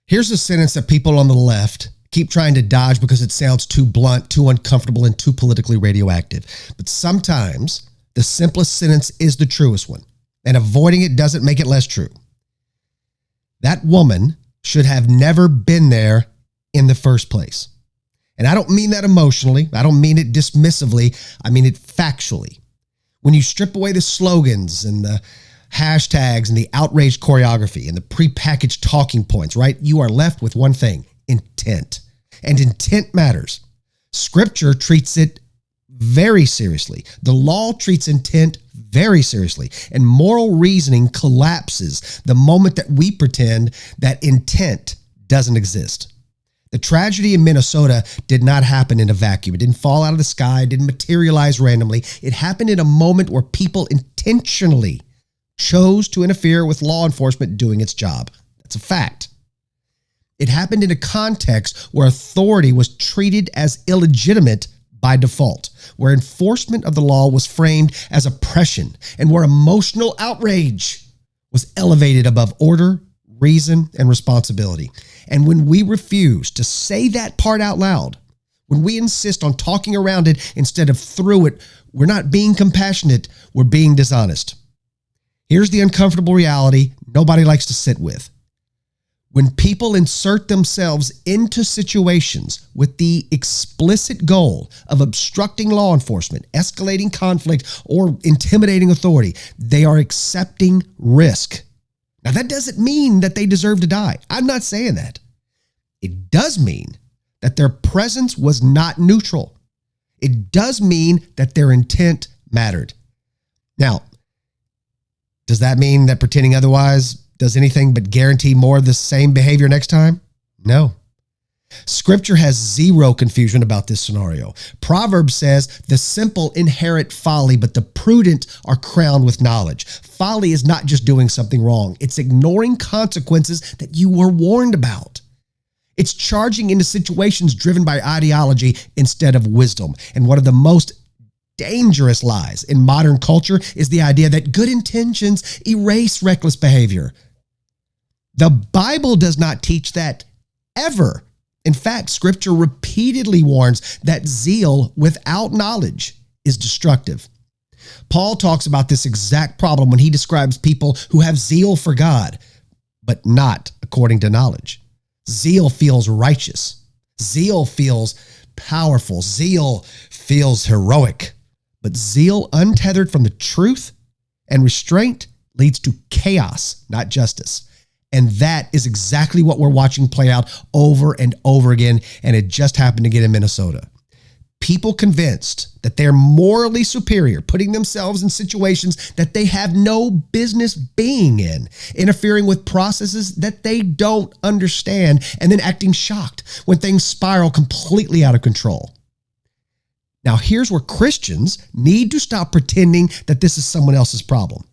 Here's a sentence that people on the left keep trying to dodge because it sounds too blunt, too uncomfortable, and too politically radioactive. But sometimes the simplest sentence is the truest one, and avoiding it doesn't make it less true. That woman should have never been there in the first place. And I don't mean that emotionally. I don't mean it dismissively. I mean it factually. When you strip away the slogans and the hashtags and the outraged choreography and the prepackaged talking points, right? You are left with one thing: intent. And intent matters. Scripture treats it very seriously. The law treats intent very seriously. And moral reasoning collapses the moment that we pretend that intent doesn't exist. The tragedy in Minnesota did not happen in a vacuum. It didn't fall out of the sky. It didn't materialize randomly. It happened in a moment where people intentionally chose to interfere with law enforcement doing its job. That's a fact. It happened in a context where authority was treated as illegitimate by default, where enforcement of the law was framed as oppression, and where emotional outrage was elevated above order, reason, and responsibility. And when we refuse to say that part out loud, when we insist on talking around it instead of through it, we're not being compassionate, we're being dishonest. Here's the uncomfortable reality nobody likes to sit with. When people insert themselves into situations with the explicit goal of obstructing law enforcement, escalating conflict, or intimidating authority, they are accepting risk. Now, that doesn't mean that they deserve to die. I'm not saying that. It does mean that their presence was not neutral. It does mean that their intent mattered. Now, does that mean that pretending otherwise does anything but guarantee more of the same behavior next time? No. Scripture has zero confusion about this scenario. Proverbs says, the simple inherit folly, but the prudent are crowned with knowledge. Folly is not just doing something wrong. It's ignoring consequences that you were warned about. It's charging into situations driven by ideology instead of wisdom. And one of the most dangerous lies in modern culture is the idea that good intentions erase reckless behavior. The Bible does not teach that ever. In fact, Scripture repeatedly warns that zeal without knowledge is destructive. Paul talks about this exact problem when he describes people who have zeal for God, but not according to knowledge. Zeal feels righteous. Zeal feels powerful. Zeal feels heroic. But zeal untethered from the truth and restraint leads to chaos, not justice. And that is exactly what we're watching play out over and over again, and it just happened again in Minnesota. People convinced that they're morally superior, putting themselves in situations that they have no business being in, interfering with processes that they don't understand, and then acting shocked when things spiral completely out of control. Now, here's where Christians need to stop pretending that this is someone else's problem.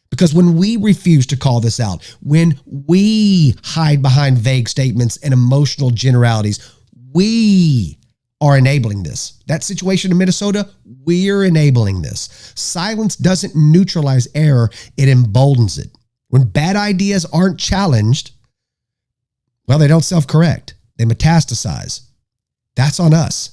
Because when we refuse to call this out, when we hide behind vague statements and emotional generalities, we are enabling this. That situation in Minnesota, we're enabling this. Silence doesn't neutralize error, it emboldens it. When bad ideas aren't challenged, well, they don't self-correct. They metastasize. That's on us.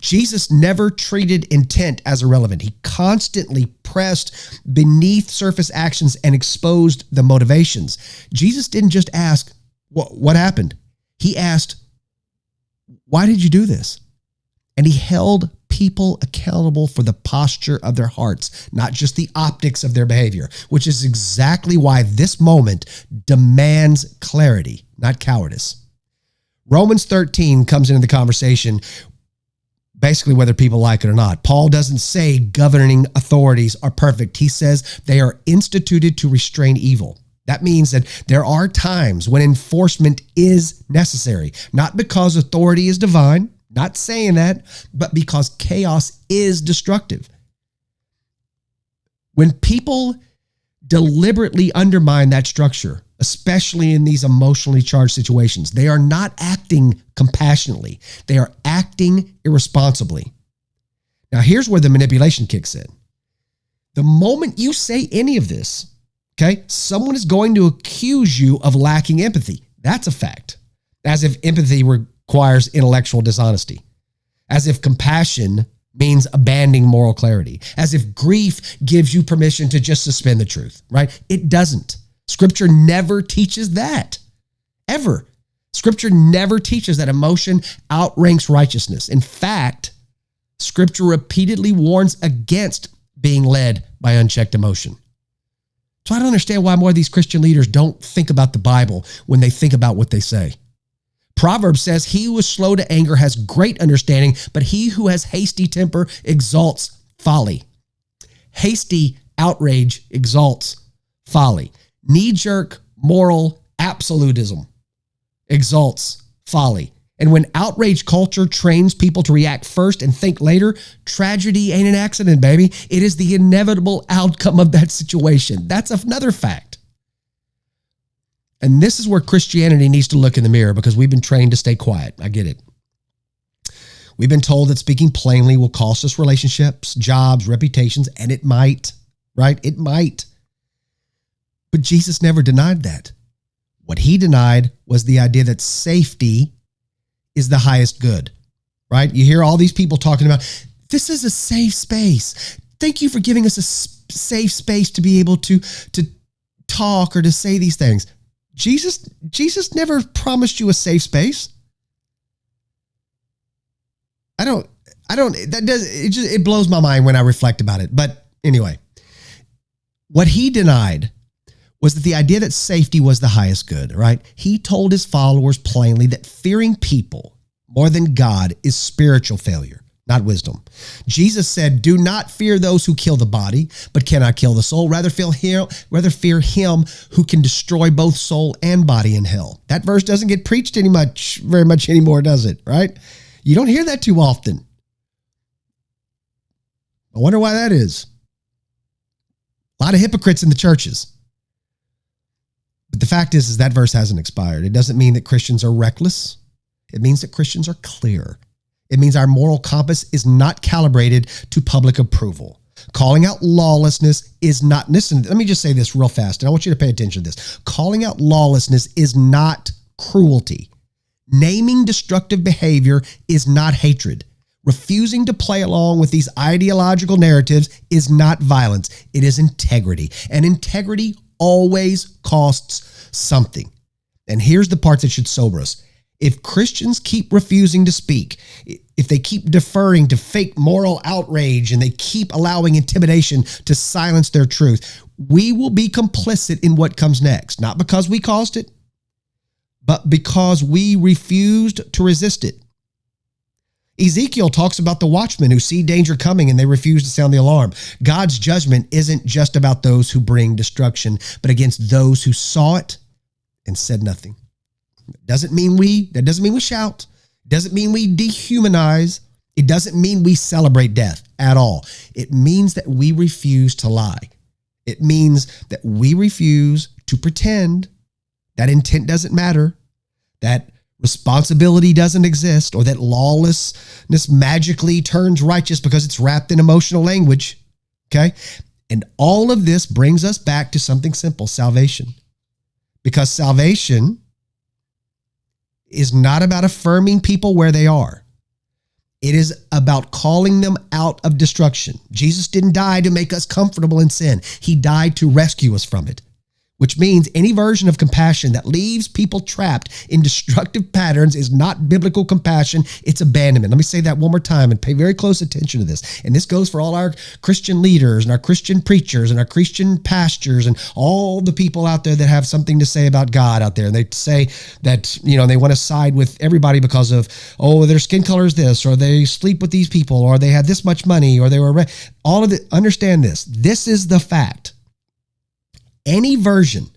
Jesus never treated intent as irrelevant. He constantly pressed beneath surface actions and exposed the motivations. Jesus didn't just ask, what happened? He asked, why did you do this? And he held people accountable for the posture of their hearts, not just the optics of their behavior, which is exactly why this moment demands clarity, not cowardice. Romans 13 comes into the conversation, basically whether people like it or not. Paul doesn't say governing authorities are perfect. He says they are instituted to restrain evil. That means that there are times when enforcement is necessary, not because authority is divine, not saying that, but because chaos is destructive. When people deliberately undermine that structure, especially in these emotionally charged situations, they are not acting compassionately. They are acting irresponsibly. Now, here's where the manipulation kicks in. The moment you say any of this, okay, someone is going to accuse you of lacking empathy. That's a fact. As if empathy requires intellectual dishonesty. As if compassion means abandoning moral clarity. As if grief gives you permission to just suspend the truth, right? It doesn't. Scripture never teaches that, ever. Scripture never teaches that emotion outranks righteousness. In fact, Scripture repeatedly warns against being led by unchecked emotion. So I don't understand why more of these Christian leaders don't think about the Bible when they think about what they say. Proverbs says, he who is slow to anger has great understanding, but he who has hasty temper exalts folly. Hasty outrage exalts folly. Knee-jerk moral absolutism exalts folly. And when outrage culture trains people to react first and think later, tragedy ain't an accident, baby. It is the inevitable outcome of that situation. That's another fact. And this is where Christianity needs to look in the mirror, because we've been trained to stay quiet. I get it. We've been told that speaking plainly will cost us relationships, jobs, reputations, and it might, right? It might. But Jesus never denied that. What he denied was the idea that safety is the highest good, right? You hear all these people talking about, this is a safe space. Thank you for giving us a safe space to be able to talk or to say these things. Jesus never promised you a safe space. It blows my mind when I reflect about it. But anyway, what he denied was that the idea that safety was the highest good, right? He told his followers plainly that fearing people more than God is spiritual failure, not wisdom. Jesus said, do not fear those who kill the body, but cannot kill the soul. Rather fear him who can destroy both soul and body in hell. That verse doesn't get preached very much anymore, does it? Right? You don't hear that too often. I wonder why that is. A lot of hypocrites in the churches. But the fact is that verse hasn't expired. It doesn't mean that Christians are reckless. It means that Christians are clear. It means our moral compass is not calibrated to public approval. Calling out lawlessness is not, listen, let me just say this real fast, and I want you to pay attention to this. Calling out lawlessness is not cruelty. Naming destructive behavior is not hatred. Refusing to play along with these ideological narratives is not violence. It is integrity. And integrity always costs something. And here's the part that should sober us. If Christians keep refusing to speak, if they keep deferring to fake moral outrage and they keep allowing intimidation to silence their truth, we will be complicit in what comes next. Not because we caused it, but because we refused to resist it. Ezekiel talks about the watchmen who see danger coming and they refuse to sound the alarm. God's judgment isn't just about those who bring destruction, but against those who saw it and said nothing. That doesn't mean we shout. It doesn't mean we dehumanize. It doesn't mean we celebrate death at all. It means that we refuse to lie. It means that we refuse to pretend that intent doesn't matter, that responsibility doesn't exist, or that lawlessness magically turns righteous because it's wrapped in emotional language. Okay? And all of this brings us back to something simple, salvation. Because salvation is not about affirming people where they are. It is about calling them out of destruction. Jesus didn't die to make us comfortable in sin. He died to rescue us from it. Which means any version of compassion that leaves people trapped in destructive patterns is not biblical compassion, it's abandonment. Let me say that one more time and pay very close attention to this. And this goes for all our Christian leaders and our Christian preachers and our Christian pastors and all the people out there that have something to say about God out there. And they say that, they want to side with everybody because of, their skin color is this, or they sleep with these people, or they had this much money, or they were, all of it. Understand this. This is the fact. Any version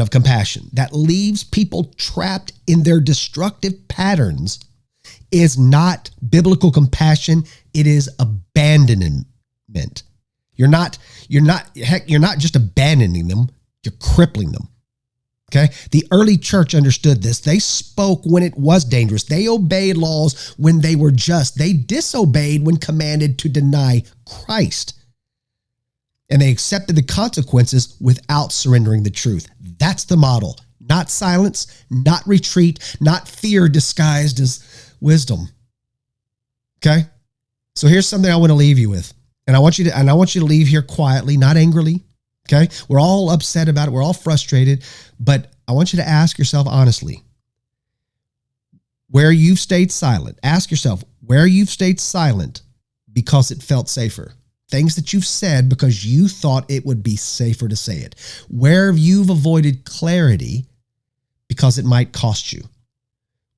of compassion that leaves people trapped in their destructive patterns is not biblical compassion. It is abandonment. You're not just abandoning them, you're crippling them. Okay? The early church understood this. They spoke when it was dangerous. They obeyed laws when they were just. They disobeyed when commanded to deny Christ. And they accepted the consequences without surrendering the truth. That's the model, not silence, not retreat, not fear disguised as wisdom. Okay? So here's something I want to leave you with. And I want you to leave here quietly, not angrily. Okay? We're all upset about it. We're all frustrated, but I want you to ask yourself honestly, where you've stayed silent. Ask yourself where you've stayed silent because it felt safer. Things that you've said because you thought it would be safer to say it. Where you've avoided clarity because it might cost you.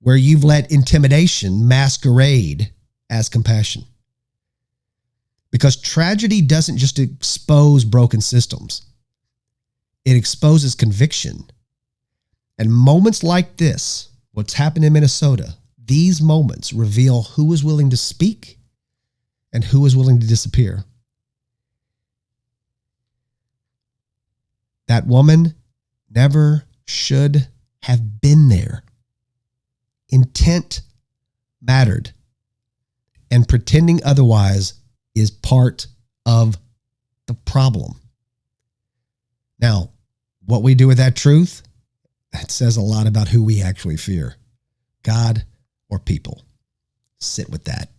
Where you've let intimidation masquerade as compassion. Because tragedy doesn't just expose broken systems. It exposes conviction. And moments like this, what's happened in Minnesota, these moments reveal who is willing to speak and who is willing to disappear. That woman never should have been there. Intent mattered. And pretending otherwise is part of the problem. Now, what we do with that truth, that says a lot about who we actually fear, God or people. Sit with that.